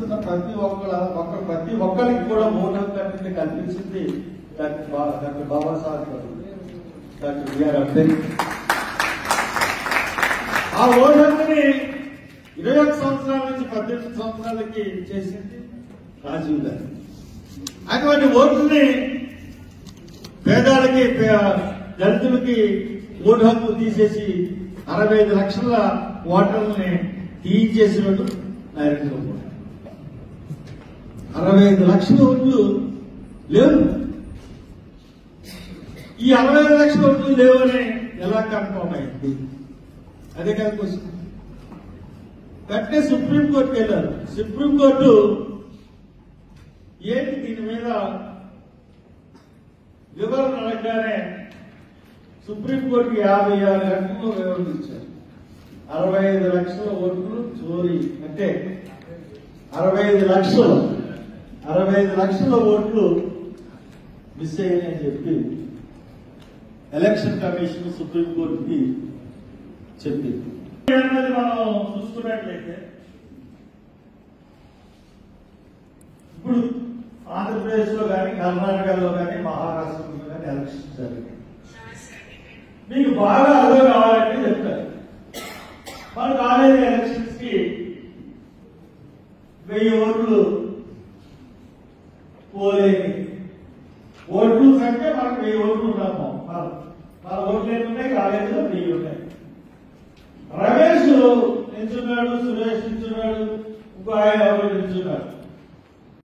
ప్రశ్నిస్తున్న ప్రతి ఒక్కరికి కూడా ఓటు హక్కు కల్పించింది doctor Babasaheb doctor BR Ambedkar. ఆ ఓటు హక్కుని 21 సంవత్సరాల నుంచి 18 సంవత్సరాలకి చేసింది రాజీవ్ గాంధీ. అటువంటి ఓటుని పేదలకి దళితులకి ఓటు హక్కు తీసేసి 65 లక్షల ఓటర్లని తీయించేసినట్టు నరేంద్ర మోడీ. 65 లక్షల ఓట్లు లేవు. ఈ 65 లక్షల ఓట్లు లేవని ఎలా కన్ఫర్మ్ అయింది? అదే కాదు క్వశ్చన్. వెంటనే సుప్రీంకోర్టుకి వెళ్ళారు. సుప్రీంకోర్టు ఏంటి దీని మీద వివరణ అడగగానే సుప్రీంకోర్టుకి 56 గంటల్లో వివరణ ఇచ్చారు. 65 లక్షల ఓట్లు చోరీ అంటే 65 లక్షల ఓట్లు మిస్ అయ్యాయని చెప్పి ఎలక్షన్ కమిషన్ సుప్రీంకోర్టుకి చెప్పింది. మనం చూసుకున్నట్లయితే ఇప్పుడు ఆంధ్రప్రదేశ్ లో కానీ కర్ణాటకలో కానీ మహారాష్ట్రలో కానీ ఎలక్షన్ జరిగాయి. మీకు బాగా అర్థం కావాలంటే చెప్తారు. మన కాలేజీ ఎలక్షన్స్ కి 1000 ఓట్లు పోలేని ఓట్లు అంటే మనకు 1000 ఓట్లు ఉన్నాము. మన ఓట్లు ఏమి ఉన్నాయి? కాలేజీలో 1000 ఉన్నాయి. రమేష్ నిల్చున్నాడు, సురేష్ నిల్చున్నాడు, ఇంకో ఆయన ఎవరు నిల్చున్నాడు.